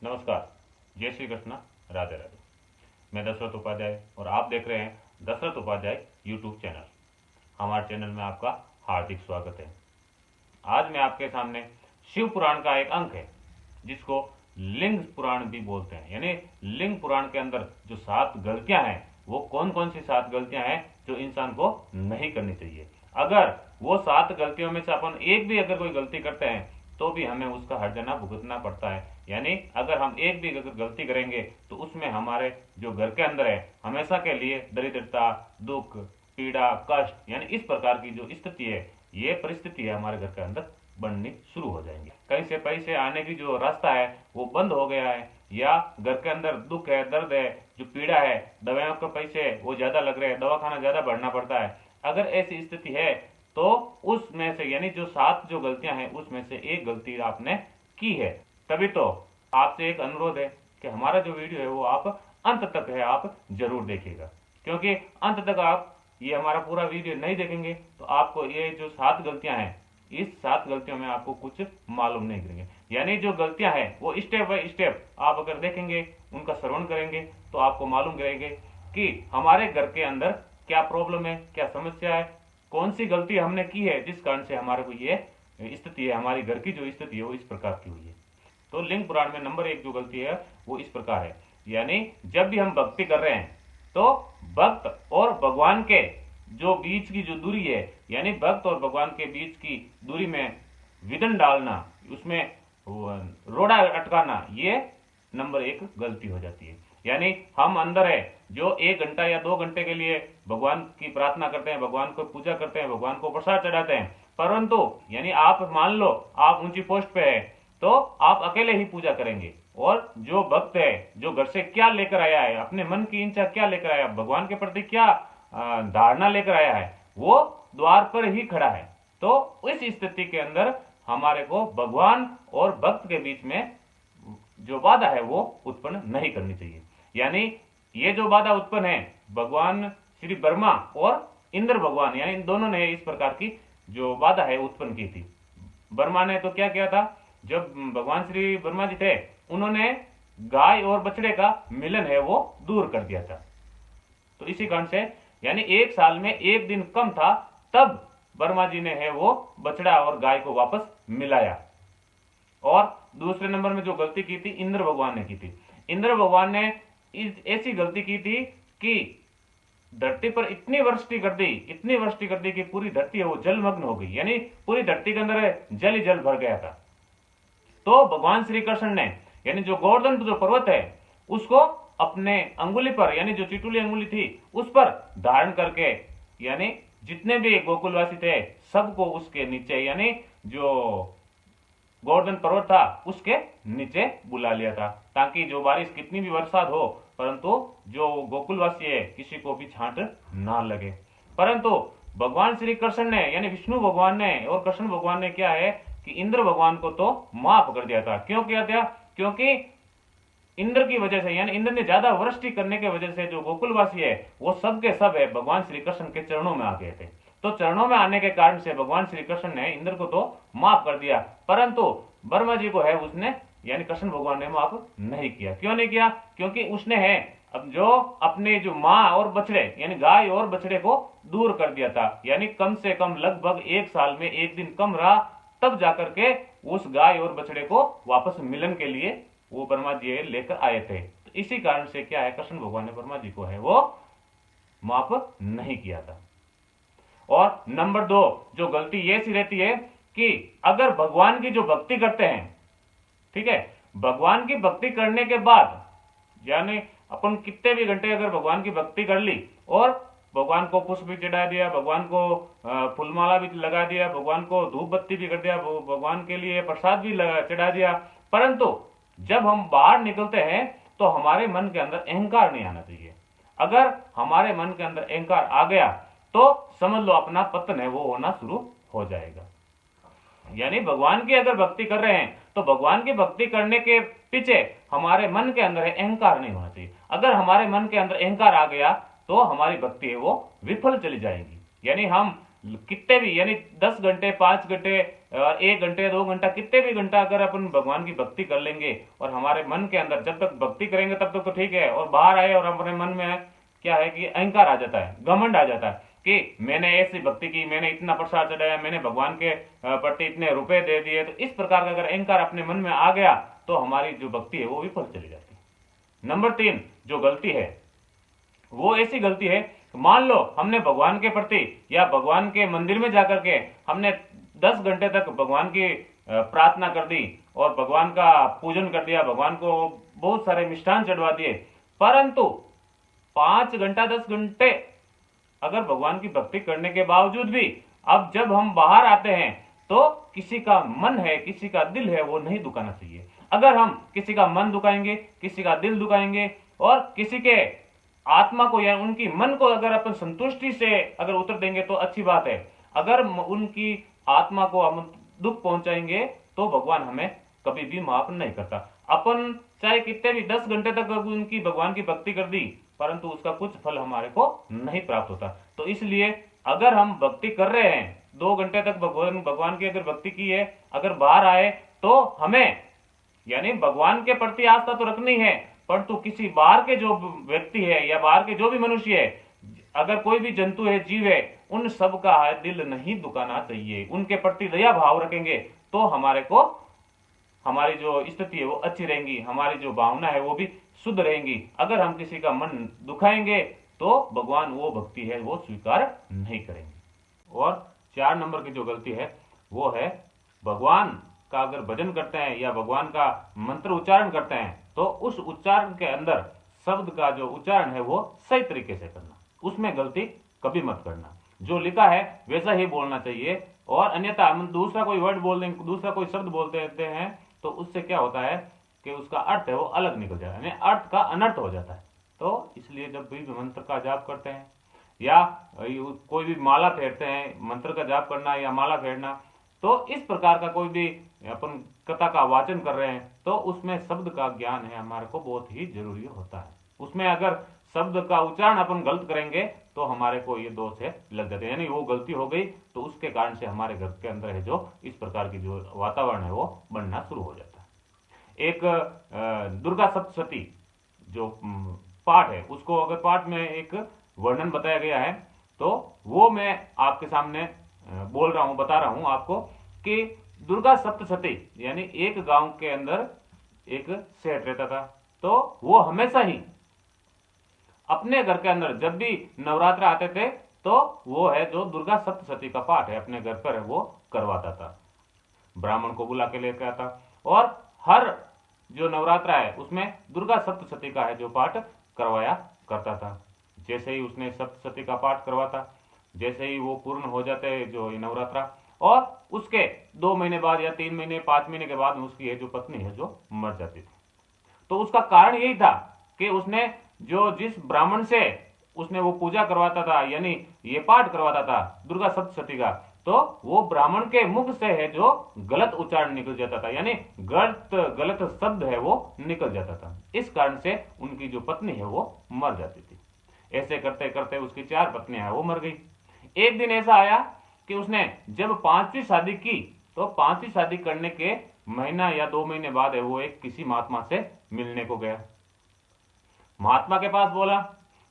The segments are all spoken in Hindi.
नमस्कार, जय श्री कृष्ण, राधे राधे। मैं दशरथ उपाध्याय और आप देख रहे हैं दशरथ उपाध्याय यूट्यूब चैनल। हमारे चैनल में आपका हार्दिक स्वागत है। आज मैं आपके सामने शिव पुराण का एक अंक है जिसको लिंग पुराण भी बोलते हैं। यानी लिंग पुराण के अंदर जो 7 गलतियां हैं वो कौन कौन सी 7 गलतियां हैं जो इंसान को नहीं करनी चाहिए। अगर वो 7 गलतियों में से अपन एक भी अगर कोई गलती करते हैं तो भी हमें उसका हर्जाना भुगतना पड़ता है। यानी अगर हम एक भी अगर गलती करेंगे तो उसमें हमारे जो घर के अंदर है हमेशा के लिए दरिद्रता, दुख, पीड़ा, कष्ट यानी इस प्रकार की जो स्थिति है, ये परिस्थिति है हमारे घर के अंदर बननी शुरू हो जाएंगी। कहीं से पैसे आने की जो रास्ता है वो बंद हो गया है, या घर के अंदर दुख है, दर्द है, जो पीड़ा है, दवाइयों के पैसे वो ज्यादा लग रहे हैं, दवाखाना ज्यादा बढ़ना पड़ता है। अगर ऐसी स्थिति है तो उसमें से यानी जो 7 जो गलतियां हैं उसमें से एक गलती आपने की है। तभी तो आपसे एक अनुरोध है कि हमारा जो वीडियो है वो आप अंत तक है आप जरूर देखिएगा, क्योंकि अंत तक आप ये हमारा पूरा वीडियो नहीं देखेंगे तो आपको ये जो 7 गलतियां हैं इस 7 गलतियों में आपको कुछ मालूम नहीं करेंगे। यानी जो गलतियां हैं वो स्टेप बाय स्टेप आप अगर देखेंगे, उनका श्रवण करेंगे तो आपको मालूम करेंगे कि हमारे घर के अंदर क्या प्रॉब्लम है, क्या समस्या है, कौन सी गलती हमने की है जिस कारण से हमारे को ये स्थिति है, हमारी घर की जो स्थिति है वो इस प्रकार की हुई है। तो लिंग पुराण में नंबर 1 जो गलती है वो इस प्रकार है। यानी जब भी हम भक्ति कर रहे हैं तो भक्त और भगवान के जो बीच की जो दूरी है, यानी भक्त और भगवान के बीच की दूरी में विघन डालना, उसमें रोड़ा अटकाना, ये नंबर 1 गलती हो जाती है। यानी हम अंदर है जो 1 घंटा या 2 घंटे के लिए भगवान की प्रार्थना करते हैं, भगवान को पूजा करते हैं, भगवान को प्रसाद चढ़ाते हैं, परंतु यानी आप मान लो आप ऊंची पोस्ट पे है तो आप अकेले ही पूजा करेंगे, और जो भक्त है जो घर से क्या लेकर आया है, अपने मन की इच्छा क्या लेकर आया, भगवान के प्रति क्या धारणा लेकर आया है, वो द्वार पर ही खड़ा है। तो इस स्थिति के अंदर हमारे को भगवान और भक्त के बीच में जो बाधा है वो उत्पन्न नहीं करनी चाहिए। यानी ये जो बाधा उत्पन्न है भगवान श्री ब्रह्मा और इंद्र भगवान यानी इन दोनों ने इस प्रकार की जो बाधा है उत्पन्न की थी। ब्रह्मा ने तो क्या किया था, जब भगवान श्री ब्रह्मा जी थे उन्होंने गाय और बछड़े का मिलन है वो दूर कर दिया था। तो इसी कारण से यानी 1 साल में 1 दिन कम था तब ब्रह्मा जी ने है वो बछड़ा और गाय को वापस मिलाया। और दूसरे नंबर में जो गलती की थी इंद्र भगवान ने की थी। इंद्र भगवान ने ऐसी गलती की थी कि धरती पर इतनी वृष्टि कर दी, इतनी वृष्टि कर दी कि पूरी धरती है वो जलमग्न हो गई, यानी पूरी धरती के अंदर जल ही जल भर गया था। तो भगवान श्री कृष्ण ने यानी जो गोवर्धन जो पर्वत है उसको अपने अंगुली पर यानी जो चिटुली अंगुली थी उस पर धारण करके यानी जितने भी गोकुलवासी थे सबको उसके नीचे यानी जो गोवर्धन पर्वत था उसके नीचे बुला लिया था, ताकि जो बारिश कितनी भी बरसात हो परंतु जो गोकुलवासी है किसी को भी छांट ना लगे। परंतु भगवान श्री कृष्ण ने यानी विष्णु भगवान ने और कृष्ण भगवान ने क्या है कि इंद्र भगवान को तो माफ कर दिया था। क्यों किया था? क्योंकि इंद्र की वजह से यानी इंद्र ने ज्यादा वृष्टि करने की वजह से जो गोकुलवासी है वो सब के सब है भगवान श्री कृष्ण के चरणों में आ गए थे। तो चरणों में आने के कारण से भगवान श्री कृष्ण ने इंद्र को तो माफ कर दिया, परंतु ब्रह्मा जी को है उसने यानी कृष्ण भगवान ने माफ नहीं किया। क्यों नहीं किया? क्योंकि उसने है अब जो अपने जो माँ और बछड़े यानी गाय और बछड़े को दूर कर दिया था, यानी कम से कम लगभग 1 साल में 1 दिन कम रहा, तब जाकर के उस गाय और बछड़े को वापस मिलन के लिए वो ब्रह्मा जी लेकर आए थे। तो इसी कारण से क्या है कृष्ण भगवान ने ब्रह्मा जी को है वो माफ नहीं किया था। और नंबर 2 जो गलती ये सी रहती है कि अगर भगवान की जो भक्ति करते हैं, ठीक है, भगवान की भक्ति करने के बाद यानी अपन कितने भी घंटे अगर भगवान की भक्ति कर ली और भगवान को पुष्प भी चढ़ा दिया, भगवान को फूलमाला भी लगा दिया, भगवान को धूप बत्ती भी कर दिया, भगवान के लिए प्रसाद भी चढ़ा दिया, परंतु जब हम बाहर निकलते हैं तो हमारे मन के अंदर अहंकार नहीं आना चाहिए। अगर हमारे मन के अंदर अहंकार आ गया तो समझ लो अपना पतन है वो होना शुरू हो जाएगा। यानी भगवान की अगर भक्ति कर रहे हैं तो भगवान की भक्ति करने के पीछे हमारे मन के अंदर अहंकार नहीं होना चाहिए। अगर हमारे मन के अंदर अहंकार आ गया तो हमारी भक्ति है वो विफल चली जाएगी। यानी हम कितने भी यानी 10 घंटे 5 घंटे 1 घंटे 2 घंटा कितने भी घंटा अगर अपन भगवान की भक्ति कर लेंगे और हमारे मन के अंदर जब तक भक्ति करेंगे तब तक तो ठीक है, और बाहर आए और अपने मन में क्या है कि अहंकार आ जाता है, घमंड आ जाता है कि मैंने ऐसी भक्ति की, मैंने इतना प्रसाद चढ़ाया, मैंने भगवान के प्रति इतने रुपए दे दिए, तो इस प्रकार का अगर अहंकार अपने मन में आ गया तो हमारी जो भक्ति है वो विफल चली जाती है। नंबर 3 जो गलती है वो ऐसी गलती है, मान लो हमने भगवान के प्रति या भगवान के मंदिर में जाकर के हमने 10 घंटे तक भगवान की प्रार्थना कर दी और भगवान का पूजन कर दिया, भगवान को बहुत सारे मिष्ठान चढ़वा दिए, परंतु 5 घंटा 10 घंटे अगर भगवान की भक्ति करने के बावजूद भी अब जब हम बाहर आते हैं तो किसी का मन है, किसी का दिल है, वो नहीं दुखाना चाहिए। अगर हम किसी का मन दुखाएंगे, किसी का दिल दुखाएंगे और किसी के आत्मा को या उनकी मन को अगर अपन संतुष्टि से अगर उतर देंगे तो अच्छी बात है। अगर उनकी आत्मा को हम दुख पहुंचाएंगे तो भगवान हमें कभी भी माफ नहीं करता। अपन चाहे कितने भी 10 घंटे तक उनकी भगवान की भक्ति कर दी परंतु उसका कुछ फल हमारे को नहीं प्राप्त होता। तो इसलिए अगर हम भक्ति कर रहे हैं 2 घंटे तक भगवान की अगर भक्ति की है, अगर बाहर आए तो हमें यानी भगवान के प्रति आस्था तो रखनी है, परंतु किसी बाहर के जो व्यक्ति है या बाहर के जो भी मनुष्य है, अगर कोई भी जंतु है, जीव है, उन सब का दिल नहीं दुखाना चाहिए। उनके प्रति दया भाव रखेंगे तो हमारे को हमारी जो स्थिति है वो अच्छी रहेंगी, हमारी जो भावना है वो भी शुद्ध रहेंगी। अगर हम किसी का मन दुखाएंगे तो भगवान वो भक्ति है वो स्वीकार नहीं करेंगे। और 4 नंबर की जो गलती है वो है भगवान का अगर भजन करते हैं या भगवान का मंत्र उच्चारण करते हैं तो उस उच्चारण के अंदर शब्द का जो उच्चारण है वो सही तरीके से करना, उसमें गलती कभी मत करना। जो लिखा है वैसा ही बोलना चाहिए, और अन्यथा हम दूसरा कोई वर्ड बोल देंगे, दूसरा कोई शब्द बोल देते हैं तो उससे क्या होता है कि उसका अर्थ है वो अलग निकल जाता है, यानी अर्थ का अनर्थ हो जाता है। तो इसलिए जब भी मंत्र का जाप करते हैं या कोई भी माला फेरते हैं, मंत्र का जाप करना या माला फेरना, तो इस प्रकार का कोई भी अपन कथा का वाचन कर रहे हैं तो उसमें शब्द का ज्ञान है हमारे को बहुत ही जरूरी होता है। उसमें अगर शब्द का उच्चारण अपन गलत करेंगे तो हमारे को ये दोष है लग जाते हैं, यानी वो गलती हो गई तो उसके कारण से हमारे घर के अंदर है जो इस प्रकार की जो वातावरण है वो बनना शुरू हो जाता है। एक दुर्गा सप्तशती जो पाठ है उसको अगर पाठ में एक वर्णन बताया गया है तो वो मैं आपके सामने बोल रहा हूं, बता रहा हूं आपको कि दुर्गा सप्तशती यानी एक गांव के अंदर एक सेठ रहता था, तो वो हमेशा ही अपने घर के अंदर जब भी नवरात्र आते थे तो वो है जो दुर्गा सप्तशती का पाठ है अपने घर पर वो करवाता था, ब्राह्मण को बुला के लेकर आता और हर जो नवरात्र है उसमें दुर्गा सप्तशती का है जो पाठ करवाया करता था। जैसे ही उसने सप्तशती का पाठ करवाता, जैसे ही वो पूर्ण हो जाते जो ये नवरात्रा, और उसके 2 महीने बाद या 3 महीने 5 महीने के बाद उसकी जो पत्नी है जो मर जाती थी। तो उसका कारण यही था कि उसने जो जिस ब्राह्मण से उसने वो पूजा करवाता था यानी ये पाठ करवाता था दुर्गा सप्तशती का, तो वो ब्राह्मण के मुख से है जो गलत उच्चारण निकल जाता था, यानी गलत शब्द है वो निकल जाता था। इस कारण से उनकी जो पत्नी है वो मर जाती थी। ऐसे करते करते उसकी 4 पत्नियां है वो मर गई। एक दिन ऐसा आया कि उसने जब 5वीं शादी की तो 5वीं शादी करने के महीना या 2 महीने बाद है वो एक किसी महात्मा से मिलने को गया। महात्मा के पास बोला,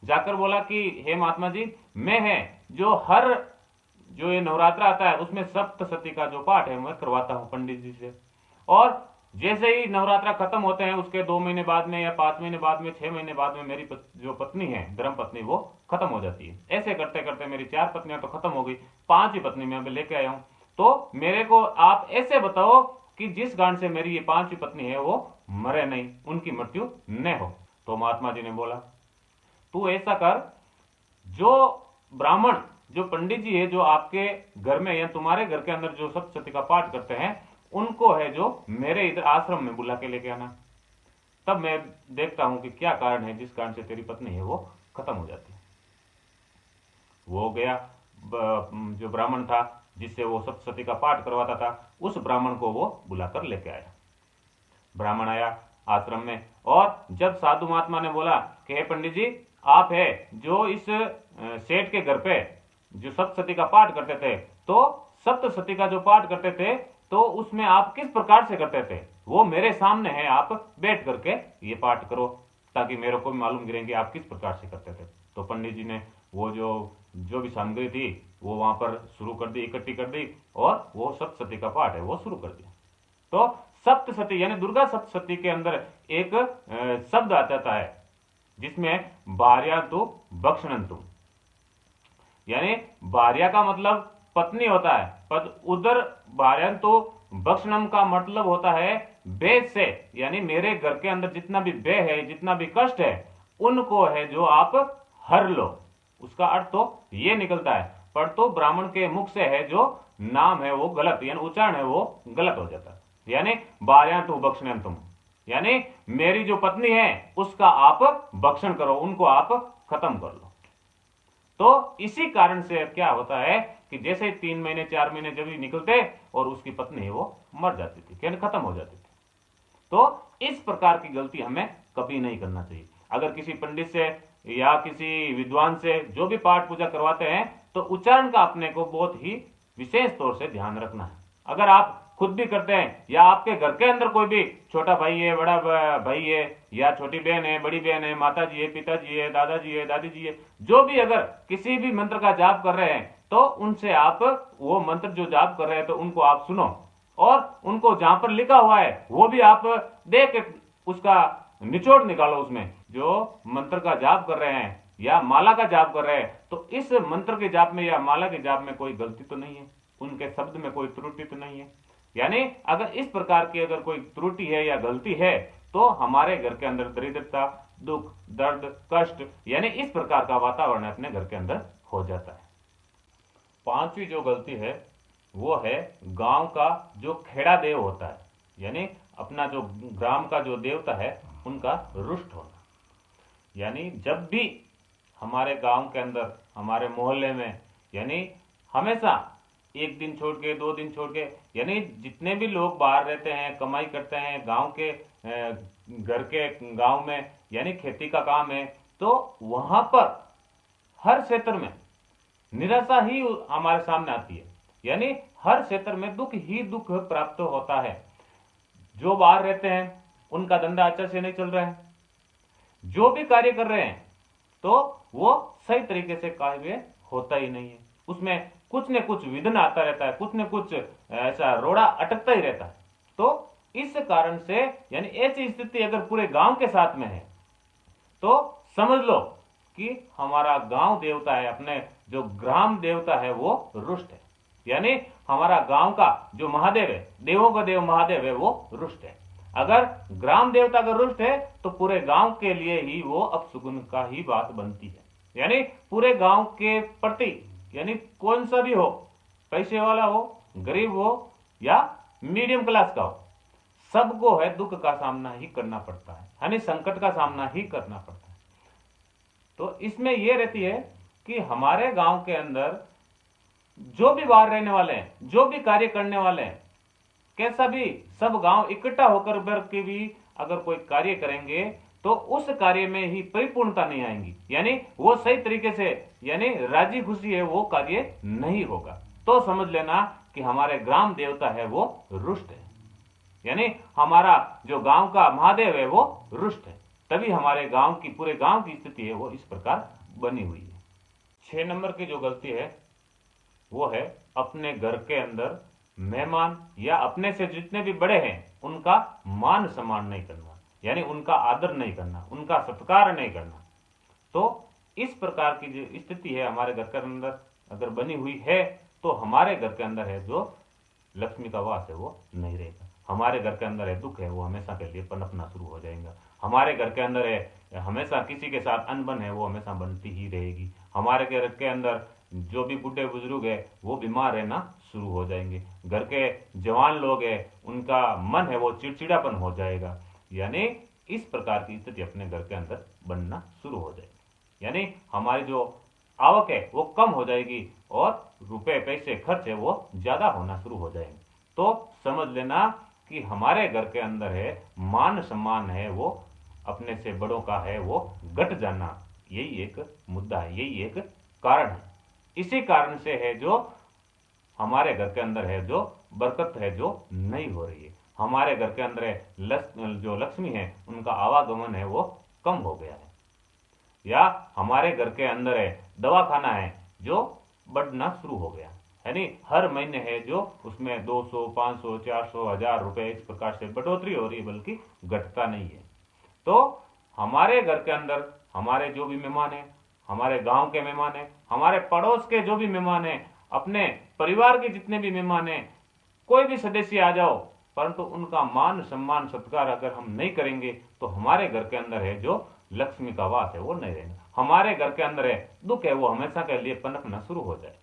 जाकर बोला कि हे महात्मा जी, मैं है जो हर जो ये नवरात्र आता है उसमें सप्तशती का जो पाठ है मैं करवाता हूं पंडित जी से, और जैसे ही नवरात्रा खत्म होते हैं उसके 2 महीने बाद में या 5 महीने बाद में 6 महीने बाद में मेरी जो पत्नी है धर्म पत्नी वो खत्म हो जाती है। ऐसे करते करते मेरी 4 पत्नियां तो खत्म हो गई, 5वीं पत्नी मैं लेके आया हूं, तो मेरे को आप ऐसे बताओ कि जिस कारण से मेरी ये 5वीं पत्नी है वो मरे नहीं, उनकी मृत्यु न हो। तो महात्मा जी ने बोला तू ऐसा कर, जो ब्राह्मण जो पंडित जी है जो आपके घर में या तुम्हारे घर के अंदर जो सप्तशती का पाठ करते हैं उनको है जो मेरे इधर आश्रम में बुला के लेके आना, तब मैं देखता हूं कि क्या कारण है जिस कारण से तेरी पत्नी है वो खत्म हो जाती है। वो गया, जो ब्राह्मण था जिससे वो सप्तशती का पाठ करवाता था उस ब्राह्मण को वो बुलाकर लेके आया। ब्राह्मण आया आश्रम में, और जब साधु महात्मा ने बोला कि हे पंडित जी, आप है जो इस सेठ के घर पे जो सप्तशती का पाठ करते थे, तो सप्तशती का जो पाठ करते थे तो उसमें आप किस प्रकार से करते थे, वो मेरे सामने है, आप बैठ करके ये पाठ करो ताकि मेरे को भी मालूम गिरे कि आप किस प्रकार से करते थे। तो पंडित जी ने वो जो भी सामग्री थी वो वहां पर शुरू कर दी, इकट्ठी कर दी, और वो सप्तशती का पाठ है वो शुरू कर दिया। तो सप्तशती यानी दुर्गा सप्तशती के अंदर एक शब्द आ जाता है जिसमें भार्यातु भक्षणंतु, यानी भार्या का मतलब पत्नी होता है, पर उधर भार्यंतु भक्षणम का मतलब होता है बे से, यानी मेरे घर के अंदर जितना भी बे है, जितना भी कष्ट है, उनको है जो आप हर लो। उसका अर्थ तो ये निकलता है, पर तो ब्राह्मण के मुख से है जो नाम है वो गलत, यानी उच्चारण है वो गलत हो जाता है। यानी भार्यातु भक्षणंतुम, यानी मेरी जो पत्नी है उसका आप भक्षण करो, उनको आप खत्म कर लो। तो इसी कारण से क्या होता है कि जैसे 3 महीने 4 महीने जब भी निकलते और उसकी पत्नी वो मर जाती थी, यानी खत्म हो जाती थी। तो इस प्रकार की गलती हमें कभी नहीं करना चाहिए। अगर किसी पंडित से या किसी विद्वान से जो भी पाठ पूजा करवाते हैं तो उच्चारण का अपने को बहुत ही विशेष तौर से ध्यान रखना है। अगर आप खुद भी करते हैं या आपके घर के अंदर कोई भी छोटा भाई है, बड़ा भाई है, या छोटी बहन है, बड़ी बहन है, माता जी है, पिताजी है, दादाजी है, दादी जी है, जो भी अगर किसी भी मंत्र का जाप कर रहे हैं तो उनसे आप वो मंत्र जो जाप कर रहे हैं तो उनको आप सुनो, और उनको जहां पर लिखा हुआ है वो भी आप देख उसका निचोड़ निकालो। उसमें जो मंत्र का जाप कर रहे हैं या माला का जाप कर रहे हैं तो इस मंत्र के जाप में या माला के जाप में कोई गलती तो नहीं है, उनके शब्द में कोई त्रुटि तो नहीं है। यानी अगर इस प्रकार की अगर कोई त्रुटि है या गलती है तो हमारे घर के अंदर दरिद्रता, दुख, दर्द, कष्ट, यानी इस प्रकार का वातावरण अपने घर के अंदर हो जाता है। पांचवी जो गलती है वो है गांव का जो खेड़ा देव होता है, यानी अपना जो ग्राम का जो देवता है उनका रुष्ट होना। यानी जब भी हमारे गांव के अंदर, हमारे मोहल्ले में, यानी हमेशा 1 दिन छोड़ के, 2 दिन छोड़ के, यानी जितने भी लोग बाहर रहते हैं, कमाई करते हैं, गांव के घर के गांव में, यानी खेती का काम है, तो वहां पर हर क्षेत्र में निराशा ही हमारे सामने आती है। यानी हर क्षेत्र में दुख ही दुख प्राप्त होता है। जो बाहर रहते हैं उनका धंधा अच्छे से नहीं चल रहा है, जो भी कार्य कर रहे हैं तो वो सही तरीके से कार्य होता ही नहीं है, उसमें कुछ न कुछ विघ्न आता रहता है, कुछ न कुछ ऐसा रोड़ा अटकता ही रहता है। तो इस कारण से यानी ऐसी स्थिति अगर पूरे गांव के साथ में है तो समझ लो कि हमारा गांव देवता है, अपने जो ग्राम देवता है वो रुष्ट है। यानी हमारा गांव का जो महादेव है, देवों का देव महादेव है, वो रुष्ट है। अगर ग्राम देवता अगर रुष्ट है तो पूरे गांव के लिए ही वो अपशुकुन का ही बात बनती है। यानी पूरे गांव के प्रति, यानी कौन सा भी हो, पैसे वाला हो, गरीब हो या मीडियम क्लास का हो, सबको है दुख का सामना ही करना पड़ता है, यानी संकट का सामना ही करना पड़ता है। तो इसमें यह रहती है कि हमारे गांव के अंदर जो भी बाहर रहने वाले हैं, जो भी कार्य करने वाले हैं, कैसा भी सब गांव इकट्ठा होकर के भी अगर कोई कार्य करेंगे तो उस कार्य में ही परिपूर्णता नहीं आएंगी, यानी वो सही तरीके से, यानी राजी खुशी है वो कार्य नहीं होगा। तो समझ लेना कि हमारे ग्राम देवता है वो रुष्ट है, यानी हमारा जो गांव का महादेव है वो रुष्ट है, तभी हमारे गांव की, पूरे गांव की स्थिति है वो इस प्रकार बनी हुई है। 6 नंबर की जो गलती है वो है अपने घर के अंदर मेहमान या अपने से जितने भी बड़े हैं उनका मान सम्मान नहीं करना, यानी उनका आदर नहीं करना, उनका सत्कार नहीं करना। तो इस प्रकार की जो स्थिति है हमारे घर के अंदर अगर बनी हुई है तो हमारे घर के अंदर है जो लक्ष्मी का वास है वो नहीं रहेगा। हमारे घर के अंदर है दुख है वो हमेशा के लिए पनपना शुरू हो जाएगा। हमारे घर के अंदर है हमेशा किसी के साथ अनबन है वो हमेशा बनती ही रहेगी। हमारे घर के अंदर जो भी बूढ़े बुजुर्ग है वो बीमार रहना शुरू हो जाएंगे। घर के जवान लोग है उनका मन है वो चिड़चिड़ापन हो जाएगा। यानी इस प्रकार की स्थिति अपने घर के अंदर बनना शुरू हो जाएगी। यानी हमारी जो आवक है वो कम हो जाएगी और रुपए पैसे खर्च है वो ज्यादा होना शुरू हो जाएंगे। तो समझ लेना कि हमारे घर के अंदर है मान सम्मान है वो अपने से बड़ों का है वो घट जाना, यही एक मुद्दा है, यही एक कारण है। इसी कारण से है जो हमारे घर के अंदर है जो बरकत है जो नहीं हो रही है। हमारे घर के अंदर जो लक्ष्मी है उनका आवागमन है वो कम हो गया है। या हमारे घर के अंदर है दवाखाना है जो बढ़ना शुरू हो गया, यानी हर महीने है जो उसमें 200, 500, 400, 1000 रुपए इस प्रकार से बढ़ोतरी हो रही है, बल्कि घटता नहीं है। तो हमारे घर के अंदर हमारे जो भी मेहमान हैं, हमारे गांव के मेहमान हैं, हमारे पड़ोस के जो भी मेहमान हैं, अपने परिवार के जितने भी मेहमान हैं, कोई भी सदस्य आ जाओ, परंतु उनका मान सम्मान सत्कार अगर हम नहीं करेंगे तो हमारे घर के अंदर है जो लक्ष्मी का वास है वो नहीं रहेगा। हमारे घर के अंदर है दुख है वो हमेशा के लिए पनपना शुरू हो जाए।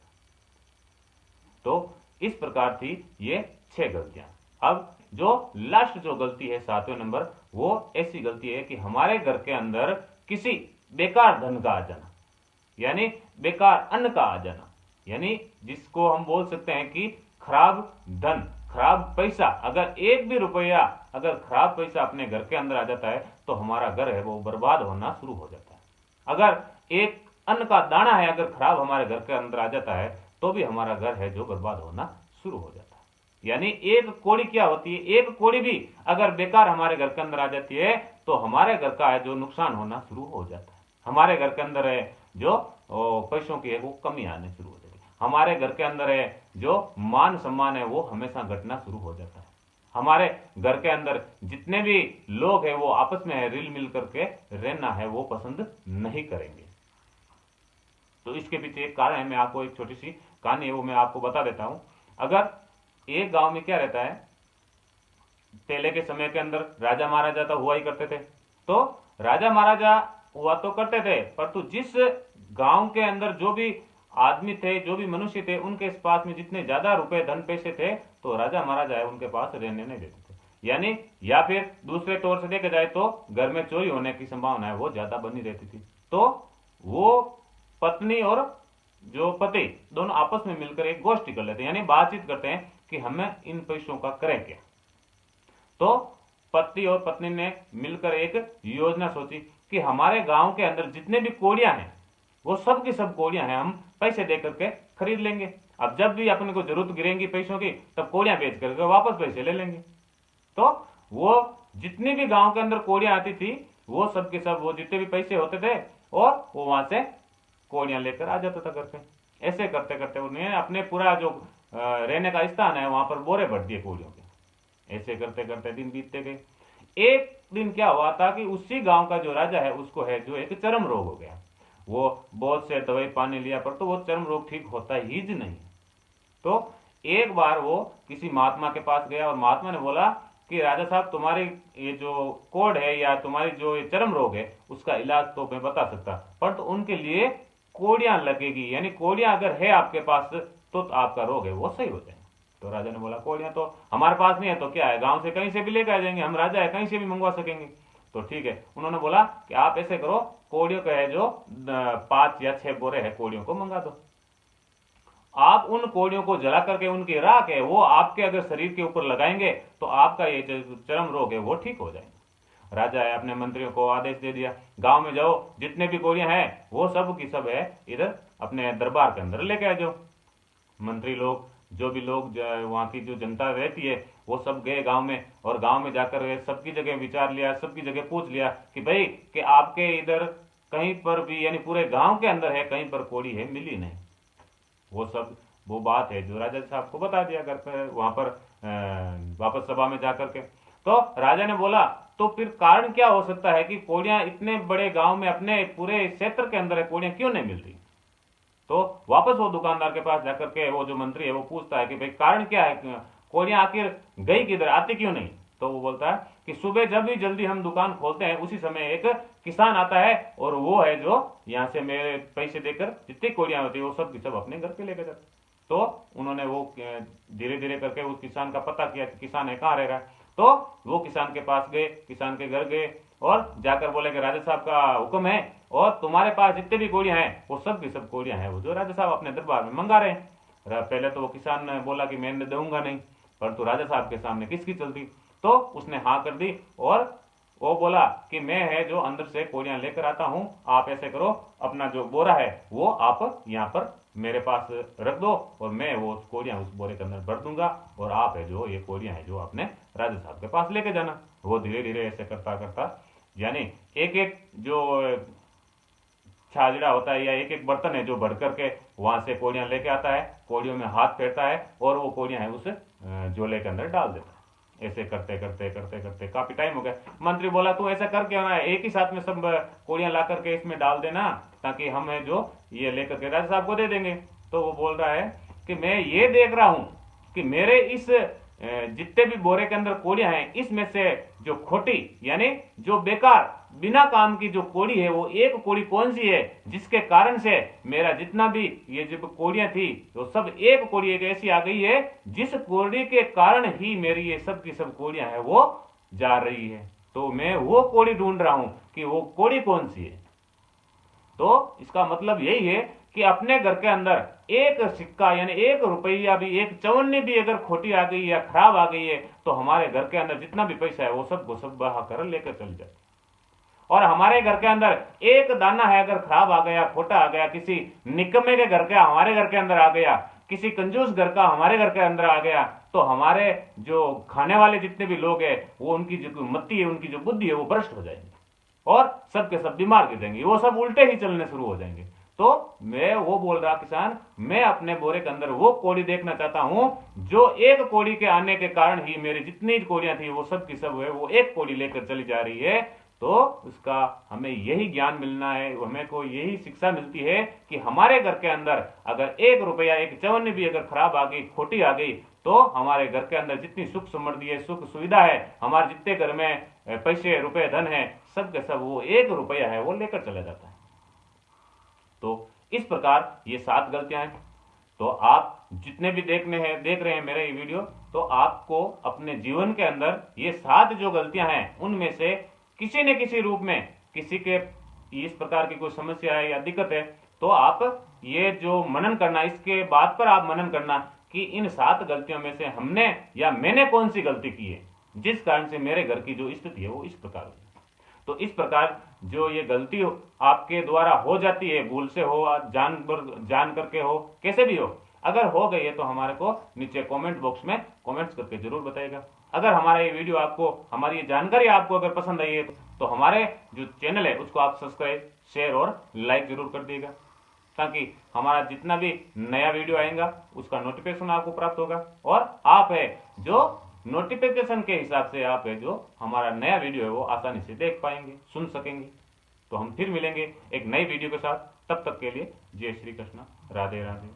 तो इस प्रकार थी ये 6 गलतियां। अब जो लास्ट जो गलती है 7वें नंबर, वो ऐसी गलती है कि हमारे घर के अंदर किसी बेकार धन का आ जाना, यानी बेकार अन्न का आ जाना, यानी जिसको हम बोल सकते हैं कि खराब धन, खराब पैसा। अगर एक भी रुपया अगर खराब पैसा अपने घर के अंदर आ जाता है तो हमारा घर है वो बर्बाद होना शुरू हो जाता है। अगर एक अन्न का दाना है अगर खराब हमारे घर के अंदर आ जाता है तो भी हमारा घर है जो बर्बाद होना शुरू हो जाता है। यानी एक कौड़ी क्या होती है, एक कौड़ी भी अगर बेकार हमारे घर के अंदर आ जाती है तो हमारे घर का है जो नुकसान होना शुरू हो जाता है। हमारे घर के अंदर है जो पैसों की है वो कमी आने शुरू हो जाती है। हमारे घर के अंदर है जो मान सम्मान है वो हमेशा घटना शुरू हो जाता है। हमारे घर के अंदर जितने भी लोग हैं वो आपस में है रिल मिल करके रहना है वो पसंद नहीं करेंगे। तो इसके पीछे एक कारण है, मैं आपको एक छोटी सी कहानी है वो मैं आपको बता देता हूं। अगर एक गांव में क्या रहता है, पहले के समय के अंदर राजा महाराजा तो हुआ ही करते थे। तो राजा महाराजा हुआ तो करते थे, परंतु जिस गांव के अंदर जो भी आदमी थे, जो भी मनुष्य थे, उनके पास में जितने ज्यादा रुपए धन पैसे थे तो राजा महाराजा है उनके पास रहने नहीं देते थे। यानी या फिर दूसरे तौर से देखा जाए तो घर में चोरी होने की संभावना है वो ज्यादा बनी रहती थी। तो वो पत्नी और जो पति दोनों आपस में मिलकर एक गोष्ठी कर लेते हैं, यानी बातचीत करते हैं कि हमें इन पैसों का करें क्या। तो पति और पत्नी ने मिलकर एक योजना सोची कि हमारे गांव के अंदर जितने भी कोड़ियां हैं वो सब की सब कोड़ियां हैं हम पैसे दे करके खरीद लेंगे। अब जब भी अपने को जरूरत गिरेंगी पैसों की तब कोड़ियां बेच करके वापस पैसे ले लेंगे। तो वो जितनी भी गांव के अंदर कोड़ियां आती थी वो सब के सब वो जितने भी पैसे होते थे और वो वहां से कोड़ियां लेकर आ जाता था घर पे। ऐसे करते करते उन्हें अपने पूरा जो रहने का स्थान है वहां पर बोरे भर दिए कोड़ियों के। ऐसे करते करते दिन बीतते गए। एक दिन क्या हुआ था कि उसी गांव का जो राजा है उसको है जो एक चर्म रोग हो गया। वो बहुत से दवाई पानी लिया पर तो वो चर्म रोग ठीक होता ही नहीं। तो एक बार वो किसी महात्मा के पास गया और महात्मा ने बोला कि राजा साहब तुम्हारी ये जो कोढ़ है या तुम्हारी जो ये चर्म रोग है उसका इलाज तो मैं बता सकता, पर तो उनके लिए कोड़ियां लगेगी, यानी कोड़ियां अगर है आपके पास तो आपका रोग है वो सही हो जाए। तो राजा ने बोला कोड़ियां तो हमारे पास नहीं है तो क्या है, गांव से कहीं से भी लेकर आ जाएंगे, हम राजा है कहीं से भी मंगवा सकेंगे। तो ठीक है, उन्होंने बोला कि आप ऐसे करो कोड़ियों का है जो 5 या 6 बोरे है कोड़ियों को मंगा दो। आप उन कोड़ियों को जला करके उनकी राख है वो आपके अगर शरीर के ऊपर लगाएंगे तो आपका ये जो चर्म रोग है वो ठीक हो जाएगा। राजा है अपने मंत्रियों को आदेश दे दिया गांव में जाओ जितने भी कोड़ियां हैं वो सब की सब है इधर अपने दरबार के अंदर लेके आ जाओ। मंत्री लोग जो भी लोग वहां की जो जनता रहती है वो सब गए गांव में और गांव में जाकर सबकी जगह विचार लिया, सबकी जगह पूछ लिया कि भाई कि आपके इधर कहीं पर भी यानी पूरे गांव के अंदर है कहीं पर कोड़ी है मिली नहीं। वो सब वो बात है जो राजा साहब को बता दिया घर पर वहां पर वापस सभा में जाकर के। तो राजा ने बोला तो फिर कारण क्या हो सकता है कि कोड़ियां इतने बड़े गांव में अपने पूरे क्षेत्र के अंदर है कोड़ियां क्यों नहीं मिलती। तो वापस वो दुकानदार के पास जाकर के वो जो मंत्री है वो पूछता है कि भाई कारण क्या है, कोड़ियां आखिर गई किधर, आती क्यों नहीं। तो वो बोलता है कि सुबह जब भी जल्दी हम दुकान खोलते हैं उसी समय एक किसान आता है और वो है जो यहाँ से मेरे पैसे देकर जितनी कोड़ियां होती है वो सब की सब अपने घर पे लेकर जाते। तो उन्होंने वो धीरे धीरे करके उस किसान का पता किया कि किसान है कहाँ रह रहा है। तो वो किसान के पास गए, किसान के घर गए और जाकर बोले कि राजा साहब का हुक्म है और तुम्हारे पास जितने भी कोड़ियां हैं वो सब की सब कोड़ियां हैं वो जो राजा साहब अपने दरबार में मंगा रहे हैं। पहले तो वो किसान ने बोला कि मैं दूंगा नहीं, परंतु राजा साहब के सामने किसकी चलती। तो उसने हाँ कर दी और वो बोला कि मैं है जो अंदर से कोड़ियां लेकर आता हूं, आप ऐसे करो अपना जो बोरा है वो आप यहाँ पर मेरे पास रख दो और मैं वो कोड़ियाँ उस बोरे के अंदर भर दूंगा, और आप है जो ये कोड़ियाँ है जो आपने राजा साहब के पास लेके जाना। वो धीरे धीरे ऐसे करता करता, यानी एक एक जो छाजड़ा होता है या एक एक बर्तन है जो भर करके वहां से कोड़ियां लेके आता है, कोड़ियों में हाथ फेरता है और वो कोड़ियां है उस झोले के अंदर डाल देता है। ऐसे करते करते करते करते काफी टाइम हो गया। मंत्री बोला तू ऐसा कर क्यों ना, एक ही साथ में सब कोड़ियां ला करके इसमें डाल देना, ताकि हम है जो ये लेकर के राजा साहब को दे देंगे। तो वो बोल रहा है कि मैं ये देख रहा हूं कि मेरे इस जितने भी बोरे के अंदर कोड़ियां हैं, इसमें से जो खोटी यानी जो बेकार बिना काम की जो कोड़ी है, वो एक कोड़ी कौन सी है जिसके कारण से मेरा जितना भी ये जो कोड़ियां थी वो सब एक कोड़ी एक ऐसी आ गई है जिस कोड़ी के कारण ही मेरी ये सब की सब कोड़ियां है वो जा रही है। तो मैं वो कोड़ी ढूंढ रहा हूं कि वो कोड़ी कौन सी है। तो इसका मतलब यही है कि अपने घर के अंदर एक सिक्का यानी एक रुपया भी, एक चवन्नी भी अगर खोटी आ गई या खराब आ गई है, तो हमारे घर के अंदर जितना भी पैसा है वो सब को सब बहा कर लेकर चल जाए। और हमारे घर के अंदर एक दाना है अगर खराब आ गया, खोटा आ गया, किसी निकम्मे के घर का हमारे घर के अंदर आ गया, किसी कंजूस घर का हमारे घर के अंदर आ गया, तो हमारे जो खाने वाले जितने भी लोग हैं वो उनकी जो मति है, उनकी जो बुद्धि है वो भ्रष्ट हो जाएंगे और सबके सब बीमार गिर जाएंगे, वो सब उल्टे ही चलने शुरू हो जाएंगे। तो मैं वो बोल रहा किसान, मैं अपने बोरे के अंदर वो कोड़ी देखना चाहता हूं जो एक कोड़ी के आने के कारण ही मेरी जितनी कोड़ियां थी वो सब की सब है वो एक कोड़ी लेकर चली जा रही है। तो उसका हमें यही ज्ञान मिलना है, हमें को यही शिक्षा मिलती है कि हमारे घर के अंदर अगर एक रुपया एक चवन्नी भी अगर खराब आ गई, खोटी आ गई, तो हमारे घर के अंदर जितनी सुख समृद्धि है, सुख सुविधा है, हमारे जितने घर में पैसे रुपए धन है, सब के सब वो एक रुपया है वो लेकर चला जाता है। तो इस प्रकार ये 7 गलतियां हैं। तो आप जितने भी देख रहे हैं मेरा ये वीडियो, तो आपको अपने जीवन के अंदर ये 7 जो गलतियां हैं उनमें से किसी न किसी रूप में, किसी के इस प्रकार की कोई समस्या है या दिक्कत है, तो आप ये जो मनन करना, इसके बाद पर आप मनन करना कि इन 7 गलतियों में से हमने या मैंने कौन सी गलती की है जिस कारण से मेरे घर की जो स्थिति है वो इस प्रकार है। तो इस प्रकार जो ये गलती आपके द्वारा हो जाती है, भूल से हो, जान करके हो, कैसे भी हो, अगर हो गई है तो हमारे को नीचे कमेंट बॉक्स में कमेंट्स करके जरूर बताइएगा। अगर हमारा ये वीडियो आपको, हमारी ये जानकारी आपको अगर पसंद आई है तो हमारे जो चैनल है उसको आप सब्सक्राइब, शेयर और लाइक जरूर कर दीजिएगा, ताकि हमारा जितना भी नया वीडियो आएगा उसका नोटिफिकेशन आपको प्राप्त होगा और आप है जो नोटिफिकेशन के हिसाब से आप है जो हमारा नया वीडियो है वो आसानी से देख पाएंगे, सुन सकेंगे। तो हम फिर मिलेंगे एक नई वीडियो के साथ, तब तक के लिए जय श्री कृष्ण, राधे राधे।